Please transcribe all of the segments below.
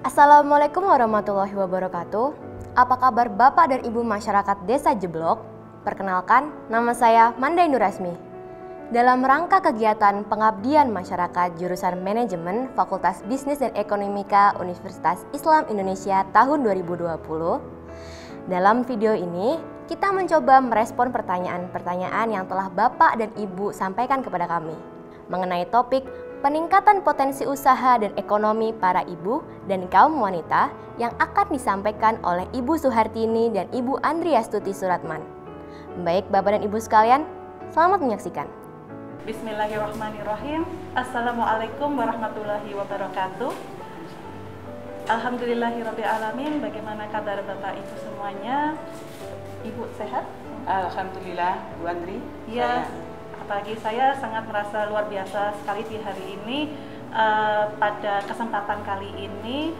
Assalamualaikum warahmatullahi wabarakatuh. Apa kabar Bapak dan Ibu masyarakat Desa Jeblok? Perkenalkan, nama saya Mandai Nurasmi. Dalam rangka kegiatan pengabdian masyarakat jurusan Manajemen Fakultas Bisnis dan Ekonomika Universitas Islam Indonesia tahun 2020, dalam video ini kita mencoba merespon pertanyaan-pertanyaan yang telah Bapak dan Ibu sampaikan kepada kami mengenai topik peningkatan potensi usaha dan ekonomi para ibu dan kaum wanita yang akan disampaikan oleh Ibu Suhartini dan Ibu Andriastuti Suratman. Baik Bapak dan Ibu sekalian, selamat menyaksikan. Bismillahirrahmanirrahim. Assalamualaikum warahmatullahi wabarakatuh. Alhamdulillahirrabbilalamin. Bagaimana kabar Bapak Ibu semuanya? Ibu sehat? Alhamdulillah, Bu Andri. Ya. Pagi saya sangat merasa luar biasa sekali di hari ini. Pada kesempatan kali ini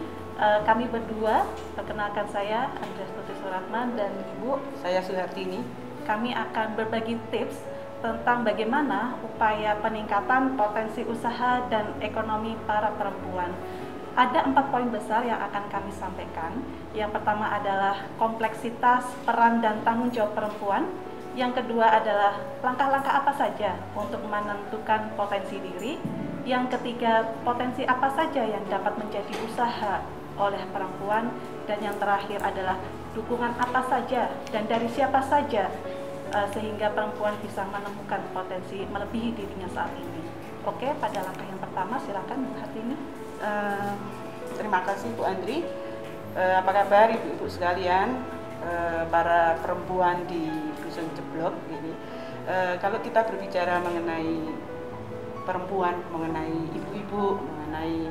kami berdua, perkenalkan saya Andriastuti Suratman dan Ibu Saya Suhartini. Kami akan berbagi tips tentang bagaimana upaya peningkatan potensi usaha dan ekonomi para perempuan. Ada 4 poin besar yang akan kami sampaikan. Yang pertama adalah kompleksitas peran dan tanggung jawab perempuan. Yang kedua adalah langkah-langkah apa saja untuk menentukan potensi diri. Yang ketiga, potensi apa saja yang dapat menjadi usaha oleh perempuan. Dan yang terakhir adalah dukungan apa saja dan dari siapa saja sehingga perempuan bisa menemukan potensi melebihi dirinya saat ini. Oke, pada langkah yang pertama silakan Bu Hartini. Terima kasih Bu Andri. Apa kabar ibu-ibu sekalian? Para perempuan di Dusun Jeblok ini, kalau kita berbicara mengenai perempuan, mengenai ibu-ibu, mengenai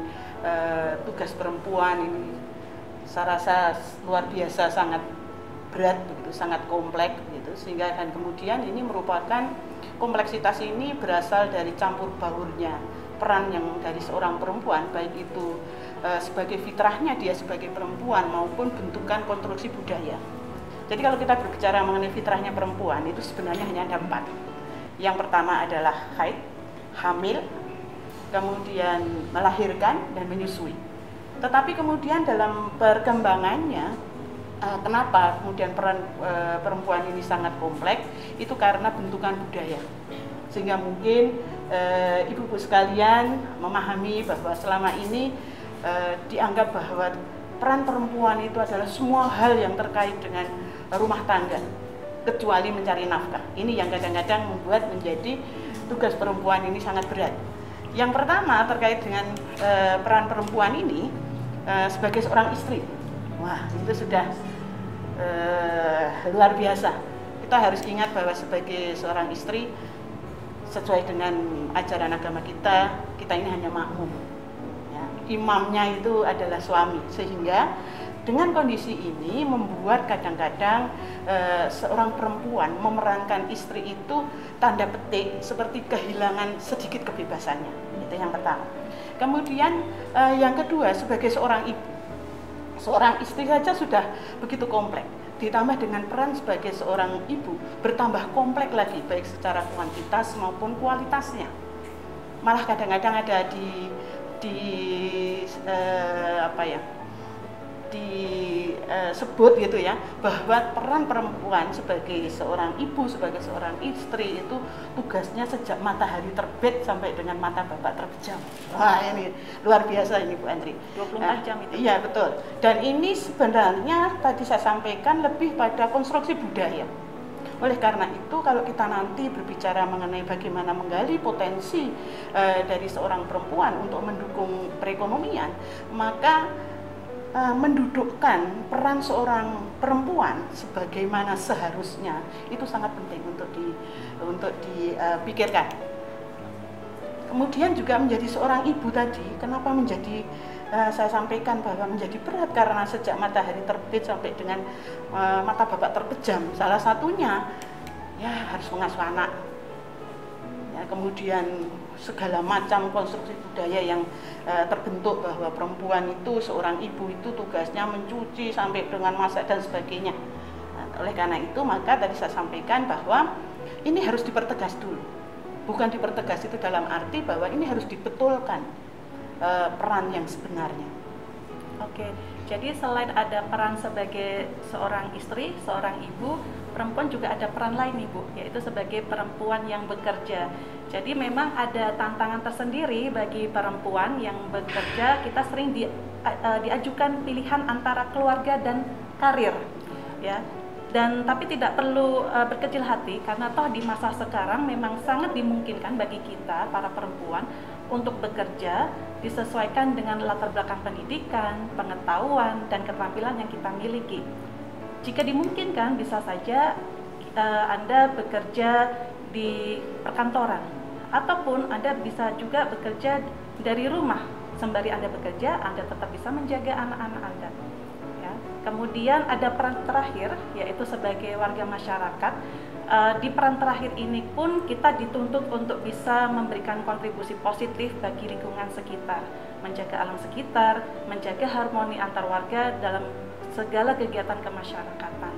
tugas perempuan ini, saya rasa luar biasa, sangat berat begitu, sangat kompleks begitu, sehingga dan kemudian ini merupakan kompleksitas ini berasal dari campur baurnya peran yang dari seorang perempuan, baik itu sebagai fitrahnya dia sebagai perempuan maupun bentukan konstruksi budaya. Jadi kalau kita berbicara mengenai fitrahnya perempuan itu sebenarnya hanya ada 4. Yang pertama adalah haid, hamil, kemudian melahirkan dan menyusui. Tetapi kemudian dalam perkembangannya, kenapa kemudian peran perempuan ini sangat kompleks? Itu karena bentukan budaya. Sehingga mungkin ibu-ibu sekalian memahami bahwa selama ini dianggap bahwa peran perempuan itu adalah semua hal yang terkait dengan rumah tangga, kecuali mencari nafkah. Ini yang kadang-kadang membuat menjadi tugas perempuan ini sangat berat. Yang pertama terkait dengan peran perempuan ini sebagai seorang istri. Wah, itu sudah luar biasa. Kita harus ingat bahwa sebagai seorang istri, sesuai dengan ajaran agama kita, kita ini hanya makmum. Ya, imamnya itu adalah suami, sehingga dengan kondisi ini membuat kadang-kadang seorang perempuan memerankan istri itu tanda petik seperti kehilangan sedikit kebebasannya. Itu yang pertama. Kemudian yang kedua, sebagai seorang ibu, seorang istri saja sudah begitu kompleks. Ditambah dengan peran sebagai seorang ibu bertambah kompleks lagi, baik secara kuantitas maupun kualitasnya. Malah kadang-kadang ada disebut gitu ya, bahwa peran perempuan sebagai seorang ibu, sebagai seorang istri itu tugasnya sejak matahari terbit sampai dengan mata bapak terbenam. Wah, ini luar biasa ini Bu Andri. 24 jam itu. Iya betul. Dan ini sebenarnya tadi saya sampaikan lebih pada konstruksi budaya. Oleh karena itu, kalau kita nanti berbicara mengenai bagaimana menggali potensi dari seorang perempuan untuk mendukung perekonomian, maka mendudukkan peran seorang perempuan sebagaimana seharusnya itu sangat penting untuk dipikirkan. Kemudian juga menjadi seorang ibu tadi, kenapa menjadi saya sampaikan bahwa menjadi berat, karena sejak matahari terbit sampai dengan mata bapak terpejam, salah satunya ya harus mengasuh anak. Ya, kemudian segala macam konstruksi budaya yang terbentuk bahwa perempuan itu, seorang ibu itu tugasnya mencuci sampai dengan masak dan sebagainya. Nah, oleh karena itu maka tadi saya sampaikan bahwa ini harus dipertegas dulu. Bukan dipertegas itu dalam arti bahwa ini harus dibetulkan peran yang sebenarnya. Oke, jadi selain ada peran sebagai seorang istri, seorang ibu, perempuan juga ada peran lain nih Bu, yaitu sebagai perempuan yang bekerja. Jadi memang ada tantangan tersendiri bagi perempuan yang bekerja. Kita sering diajukan pilihan antara keluarga dan karir, ya. Dan tapi tidak perlu berkecil hati, karena toh di masa sekarang memang sangat dimungkinkan bagi kita para perempuan untuk bekerja disesuaikan dengan latar belakang pendidikan, pengetahuan, dan keterampilan yang kita miliki. Jika dimungkinkan, bisa saja Anda bekerja di perkantoran, ataupun Anda bisa juga bekerja dari rumah. Sembari Anda bekerja, Anda tetap bisa menjaga anak-anak Anda. Ya. Kemudian ada peran terakhir, yaitu sebagai warga masyarakat. Di peran terakhir ini pun kita dituntut untuk bisa memberikan kontribusi positif bagi lingkungan sekitar, menjaga alam sekitar, menjaga harmoni antar warga dalam segala kegiatan kemasyarakatan.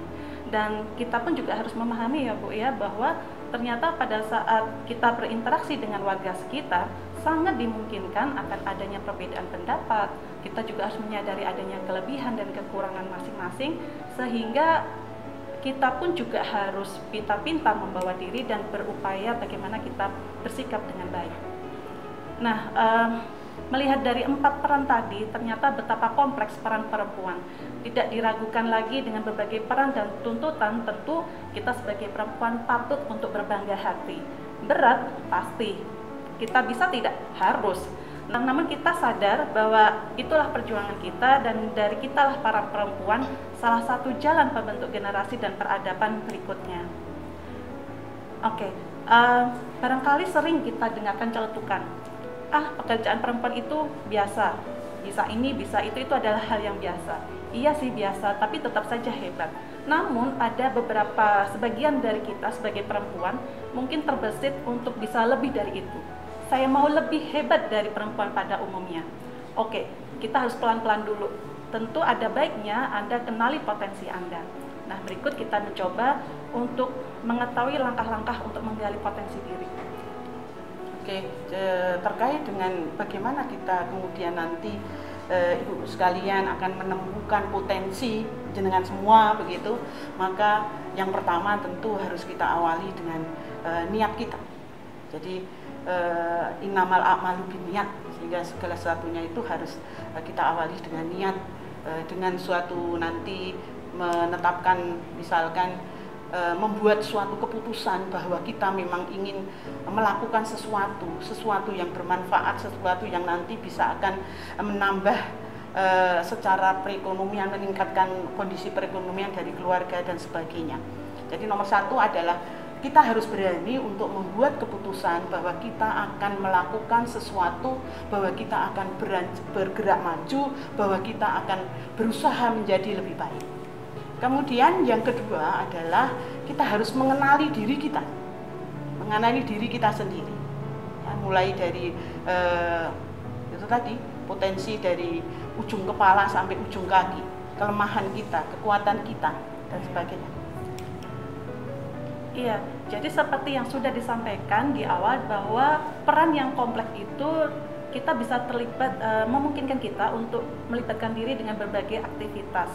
Dan kita pun juga harus memahami ya Bu ya, bahwa ternyata pada saat kita berinteraksi dengan warga sekitar, sangat dimungkinkan akan adanya perbedaan pendapat. Kita juga harus menyadari adanya kelebihan dan kekurangan masing-masing, sehingga kita pun juga harus pintar-pintar membawa diri dan berupaya bagaimana kita bersikap dengan baik. Nah, melihat dari 4 peran tadi, ternyata betapa kompleks peran perempuan. Tidak diragukan lagi dengan berbagai peran dan tuntutan, tentu kita sebagai perempuan patut untuk berbangga hati. Berat, pasti. Kita bisa tidak? Harus. Namun kita sadar bahwa itulah perjuangan kita, dan dari kitalah para perempuan salah satu jalan pembentuk generasi dan peradaban berikutnya. Oke, barangkali sering kita dengarkan celetukan, pekerjaan perempuan itu biasa, bisa ini, bisa itu adalah hal yang biasa. Iya sih biasa, tapi tetap saja hebat. Namun ada sebagian dari kita sebagai perempuan mungkin terbesit untuk bisa lebih dari itu. Saya mau lebih hebat dari perempuan pada umumnya. Oke, kita harus pelan-pelan dulu. Tentu ada baiknya Anda kenali potensi Anda. Nah, berikut kita mencoba untuk mengetahui langkah-langkah untuk menggali potensi diri. Oke, terkait dengan bagaimana kita kemudian nanti Ibu sekalian akan menemukan potensi jenengan semua begitu, maka yang pertama tentu harus kita awali dengan niat kita. Jadi innamal a'malu binniyat, sehingga segala sesuatunya itu harus kita awali dengan niat, dengan suatu nanti menetapkan, misalkan membuat suatu keputusan bahwa kita memang ingin melakukan sesuatu yang bermanfaat, sesuatu yang nanti bisa akan menambah secara perekonomian, meningkatkan kondisi perekonomian dari keluarga dan sebagainya. Jadi nomor 1 adalah kita harus berani untuk membuat keputusan bahwa kita akan melakukan sesuatu, bahwa kita akan bergerak maju, bahwa kita akan berusaha menjadi lebih baik. Kemudian yang kedua adalah kita harus mengenali diri kita, sendiri. Ya, mulai dari itu tadi, potensi dari ujung kepala sampai ujung kaki, kelemahan kita, kekuatan kita, dan sebagainya. Iya, jadi seperti yang sudah disampaikan di awal bahwa peran yang kompleks itu kita bisa terlibat, memungkinkan kita untuk melibatkan diri dengan berbagai aktivitas.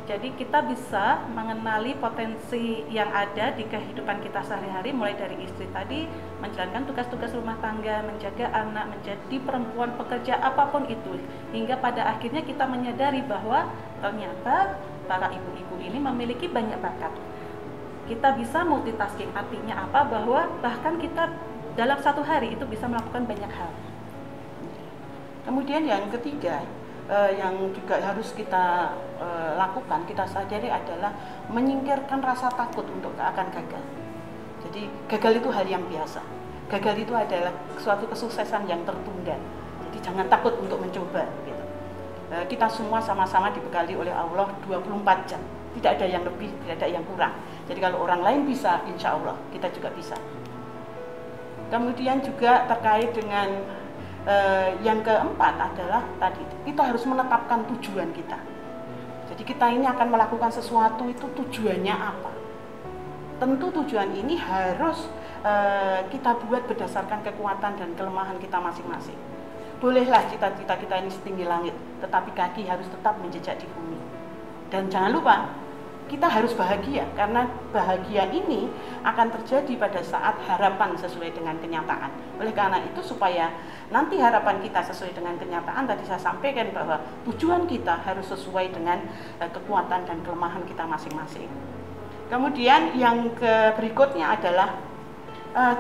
Jadi kita bisa mengenali potensi yang ada di kehidupan kita sehari-hari, mulai dari istri tadi, menjalankan tugas-tugas rumah tangga, menjaga anak, menjadi perempuan pekerja, apapun itu. Hingga pada akhirnya kita menyadari bahwa ternyata para ibu-ibu ini memiliki banyak bakat. Kita bisa multitasking, artinya apa? Bahwa bahkan kita dalam satu hari itu bisa melakukan banyak hal. Kemudian yang ketiga, yang juga harus kita lakukan, kita sadari adalah menyingkirkan rasa takut untuk akan gagal. Jadi gagal itu hal yang biasa. Gagal itu adalah suatu kesuksesan yang tertunda. Jadi jangan takut untuk mencoba. Gitu. Kita semua sama-sama dibekali oleh Allah 24 jam. Tidak ada yang lebih, tidak ada yang kurang. Jadi kalau orang lain bisa, insya Allah kita juga bisa. Kemudian juga terkait dengan yang keempat adalah tadi kita harus menetapkan tujuan kita. Jadi kita ini akan melakukan sesuatu itu tujuannya apa? Tentu tujuan ini harus kita buat berdasarkan kekuatan dan kelemahan kita masing-masing. bolehlah cita-cita kita ini setinggi langit, tetapi kaki harus tetap menjejak di bumi. Dan jangan lupa, kita harus bahagia, karena bahagia ini akan terjadi pada saat harapan sesuai dengan kenyataan. Oleh karena itu, supaya nanti harapan kita sesuai dengan kenyataan, tadi saya sampaikan bahwa tujuan kita harus sesuai dengan kekuatan dan kelemahan kita masing-masing. Kemudian yang berikutnya adalah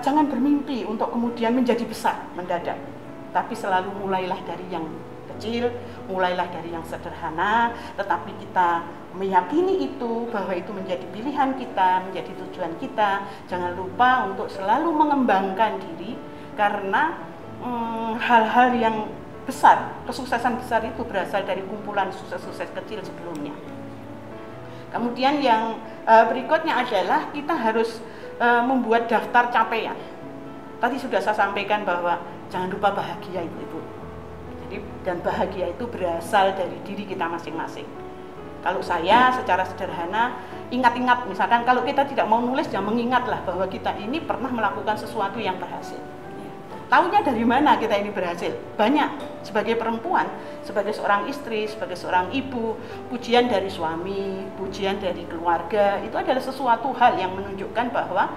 jangan bermimpi untuk kemudian menjadi besar mendadak, tapi selalu mulailah dari yang kecil, mulailah dari yang sederhana, tetapi kita meyakini itu, bahwa itu menjadi pilihan kita, menjadi tujuan kita. Jangan lupa untuk selalu mengembangkan diri, karena hal-hal yang besar, kesuksesan besar itu berasal dari kumpulan sukses-sukses kecil sebelumnya. Kemudian yang berikutnya adalah kita harus membuat daftar capaian. Tadi sudah saya sampaikan bahwa jangan lupa bahagia Ibu-ibu. Jadi, dan bahagia itu berasal dari diri kita masing-masing. Kalau saya secara sederhana, ingat-ingat, misalkan kalau kita tidak mau nulis, ya mengingatlah bahwa kita ini pernah melakukan sesuatu yang berhasil. Taunya dari mana kita ini berhasil? Banyak. Sebagai perempuan, sebagai seorang istri, sebagai seorang ibu, pujian dari suami, pujian dari keluarga, itu adalah sesuatu hal yang menunjukkan bahwa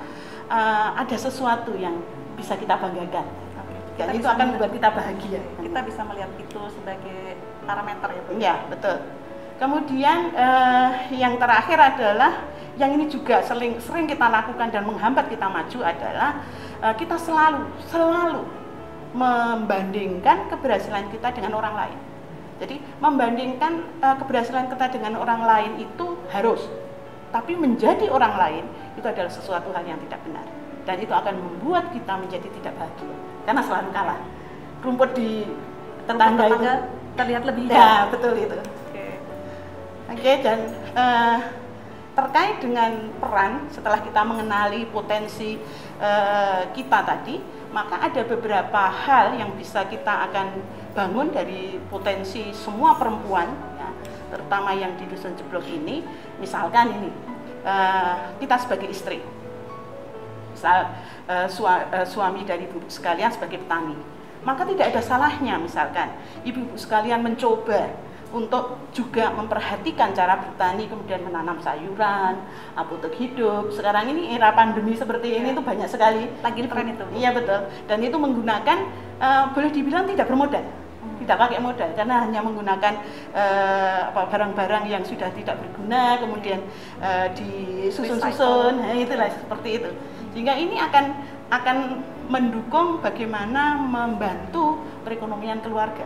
ada sesuatu yang bisa kita banggakan. Dan itu akan membuat kita bahagia. Kita bisa melihat itu sebagai parameter ya Bu? Ya, betul. Kemudian yang terakhir adalah, yang ini juga sering kita lakukan dan menghambat kita maju adalah kita selalu membandingkan keberhasilan kita dengan orang lain. Jadi membandingkan keberhasilan kita dengan orang lain itu harus, tapi menjadi orang lain itu adalah sesuatu hal yang tidak benar, dan itu akan membuat kita menjadi tidak bahagia karena selalu kalah. Rumput di tetangga itu terlihat lebih hijau. Ya, betul itu. Oke, dan terkait dengan peran, setelah kita mengenali potensi kita tadi, maka ada beberapa hal yang bisa kita akan bangun dari potensi semua perempuan, ya, terutama yang di Dusun Jeblok ini. Misalkan ini, kita sebagai istri, misal suami dari ibu-ibu sekalian sebagai petani, maka tidak ada salahnya misalkan ibu-ibu sekalian mencoba untuk juga memperhatikan cara bertani, kemudian menanam sayuran, apotek hidup. Sekarang ini era pandemi seperti ini itu banyak sekali. Lagi tren itu. Iya betul. Dan itu menggunakan boleh dibilang tidak bermodal, tidak pakai modal, karena hanya menggunakan barang-barang yang sudah tidak berguna, kemudian disusun-susun. Nah, itulah seperti itu. Sehingga ini akan mendukung bagaimana membantu perekonomian keluarga.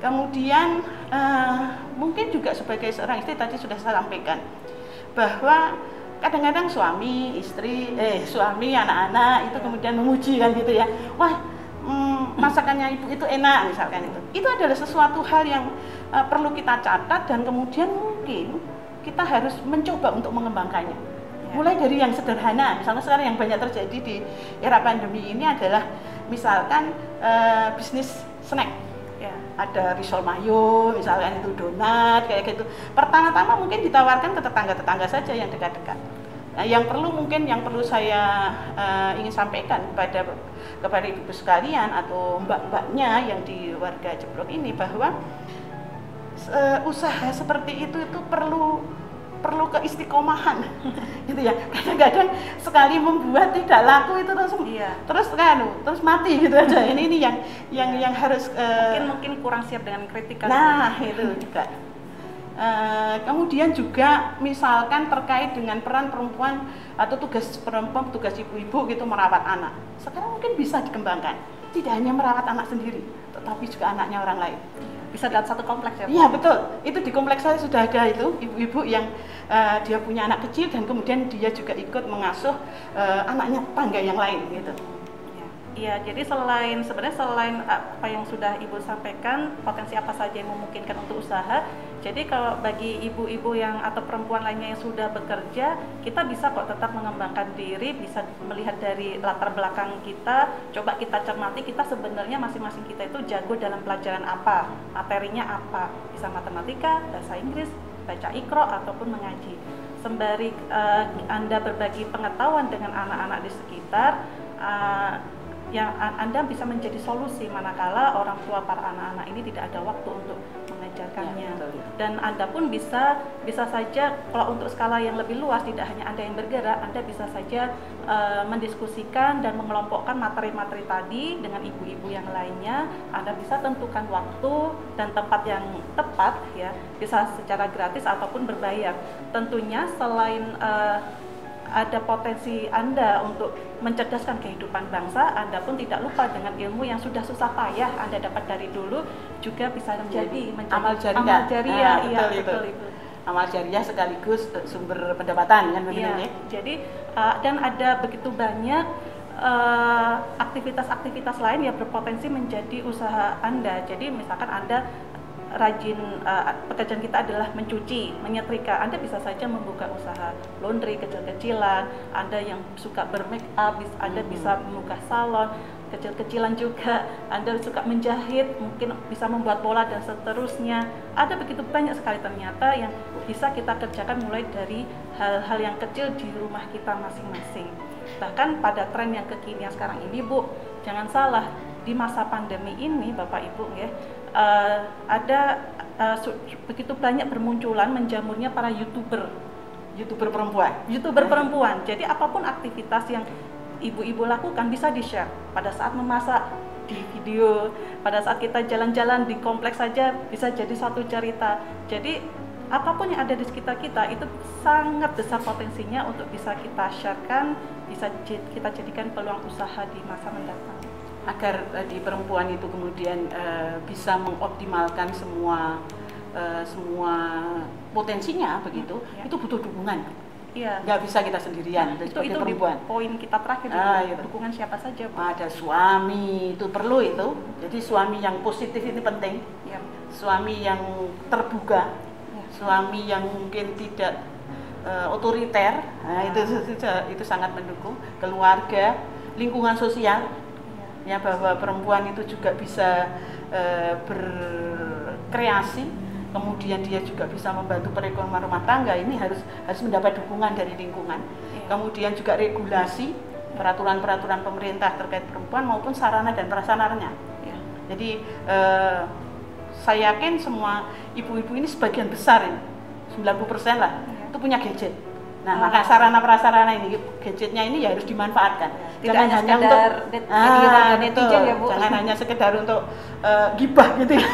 Kemudian mungkin juga sebagai seorang istri, tadi sudah saya sampaikan bahwa kadang-kadang suami, anak-anak itu kemudian memuji kan gitu ya, wah masakannya ibu itu enak misalkan itu adalah sesuatu hal yang perlu kita catat, dan kemudian mungkin kita harus mencoba untuk mengembangkannya. Mulai dari yang sederhana, misalnya sekarang yang banyak terjadi di era pandemi ini adalah misalkan bisnis snack. Ada risol mayo, misalkan itu donat, kayak gitu. Pertama-tama mungkin ditawarkan ke tetangga-tetangga saja yang dekat-dekat. Nah, yang perlu saya ingin sampaikan kepada ibu sekalian atau mbak-mbaknya yang di warga Jeblok ini, bahwa usaha seperti itu perlu keistiqomahan gitu ya. Kadang-kadang sekali membuat tidak laku itu terus mati gitu aja. Ini yang harus mungkin kurang siap dengan kritikan. Nah, itu juga. Kemudian juga misalkan terkait dengan peran perempuan atau tugas perempuan, tugas ibu-ibu gitu merawat anak. Sekarang mungkin bisa dikembangkan. Tidak hanya merawat anak sendiri, tetapi juga anaknya orang lain. Bisa dalam satu kompleks ya? Iya betul, itu di kompleks saya sudah ada itu ibu-ibu yang dia punya anak kecil dan kemudian dia juga ikut mengasuh anaknya tangga yang lain gitu. Iya, jadi sebenarnya selain apa yang sudah Ibu sampaikan, potensi apa saja yang memungkinkan untuk usaha. Jadi kalau bagi ibu-ibu atau perempuan lainnya yang sudah bekerja, kita bisa kok tetap mengembangkan diri, bisa melihat dari latar belakang kita, coba kita cermati kita sebenarnya masing-masing kita itu jago dalam pelajaran apa, materinya apa, bisa matematika, bahasa Inggris, baca Iqra ataupun mengaji. Sembari Anda berbagi pengetahuan dengan anak-anak di sekitar, yang Anda bisa menjadi solusi manakala orang tua para anak-anak ini tidak ada waktu untuk mengajarkannya. Ya, betul. Dan Anda pun bisa saja, kalau untuk skala yang lebih luas, tidak hanya Anda yang bergerak, Anda bisa saja mendiskusikan dan mengelompokkan materi-materi tadi dengan ibu-ibu yang lainnya. Anda bisa tentukan waktu dan tempat yang tepat, ya, bisa secara gratis ataupun berbayar. Tentunya selain ada potensi Anda untuk mencerdaskan kehidupan bangsa, Anda pun tidak lupa dengan ilmu yang sudah susah payah Anda dapat dari dulu, juga bisa menjadi amal jariah. Amal jariah, Nah, iya, betul itu. Amal jariah sekaligus sumber pendapatan kan begitu ya. Jadi dan ada begitu banyak aktivitas-aktivitas lain yang berpotensi menjadi usaha Anda. Jadi misalkan Anda rajin, pekerjaan kita adalah mencuci, menyetrika, Anda bisa saja membuka usaha laundry kecil-kecilan. Anda yang suka bermake up, Anda bisa membuka salon kecil-kecilan juga. Anda suka menjahit, mungkin bisa membuat pola dan seterusnya. Ada begitu banyak sekali ternyata yang bisa kita kerjakan, mulai dari hal-hal yang kecil di rumah kita masing-masing. Bahkan pada tren yang kekinian sekarang ini, Bu, jangan salah, di masa pandemi ini Bapak Ibu ya, ada begitu banyak bermunculan, menjamurnya para YouTuber perempuan. Jadi apapun aktivitas yang ibu-ibu lakukan bisa di-share. Pada saat memasak, di video, pada saat kita jalan-jalan di kompleks saja bisa jadi suatu cerita. Jadi apapun yang ada di sekitar kita itu sangat besar potensinya untuk bisa kita sharekan, bisa kita jadikan peluang usaha di masa mendatang. Agar di perempuan itu kemudian bisa mengoptimalkan semua potensinya begitu, ya. itu butuh dukungan. Iya. Nggak bisa kita sendirian sebagai perempuan. Poin kita terakhir Itu. dukungan siapa saja, Bu? Ada suami, itu perlu itu. Jadi suami yang positif ini penting. Ya. Suami yang terbuka, Ya. suami yang mungkin tidak otoriter. Nah, itu sangat mendukung. Keluarga, lingkungan sosial. Ya, bahwa perempuan itu juga bisa berkreasi, kemudian dia juga bisa membantu perekonomian rumah tangga. Ini harus mendapat dukungan dari lingkungan. Kemudian juga regulasi, peraturan-peraturan pemerintah terkait perempuan maupun sarana dan prasarananya. Jadi saya yakin semua ibu-ibu ini sebagian besar ini, 90% lah, itu punya gadget. Nah, maka sarana prasarana ini, gadgetnya ini ya harus dimanfaatkan. Jangan hanya untuk netizen ya, Bu. Jangan hanya sekedar untuk gibah gitu ya.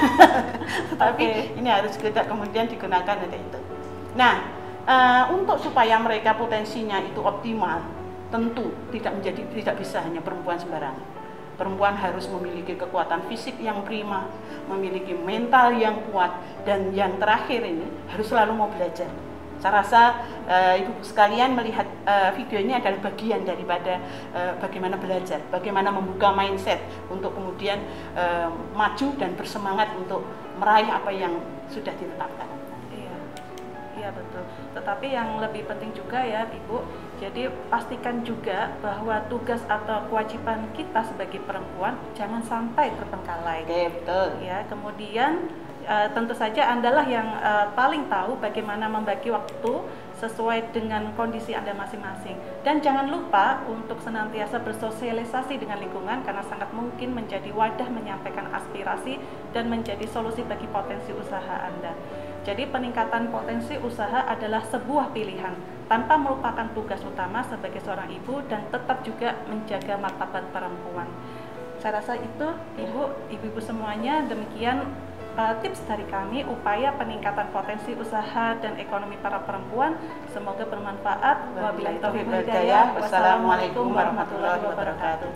Tapi ini harus kita kemudian digunakan untuk itu. Nah, untuk supaya mereka potensinya itu optimal, tentu tidak bisa hanya perempuan sembarangan. Perempuan harus memiliki kekuatan fisik yang prima, memiliki mental yang kuat, dan yang terakhir ini harus selalu mau belajar. Saya rasa ibu sekalian melihat video ini adalah bagian daripada bagaimana belajar, bagaimana membuka mindset untuk kemudian maju dan bersemangat untuk meraih apa yang sudah ditetapkan. Iya betul. Tetapi yang lebih penting juga ya Ibu, jadi pastikan juga bahwa tugas atau kewajiban kita sebagai perempuan jangan sampai terbengkalai. Oke, betul. Ya, kemudian tentu saja Andalah yang paling tahu bagaimana membagi waktu sesuai dengan kondisi Anda masing-masing. Dan jangan lupa untuk senantiasa bersosialisasi dengan lingkungan, karena sangat mungkin menjadi wadah menyampaikan aspirasi dan menjadi solusi bagi potensi usaha Anda. Jadi peningkatan potensi usaha adalah sebuah pilihan tanpa melupakan tugas utama sebagai seorang ibu dan tetap juga menjaga martabat perempuan. Saya rasa itu ibu-ibu semuanya, demikian tips dari kami upaya peningkatan potensi usaha dan ekonomi para perempuan. Semoga bermanfaat. Wabillahi taufiq wal hidayah. Wassalamualaikum warahmatullahi wabarakatuh.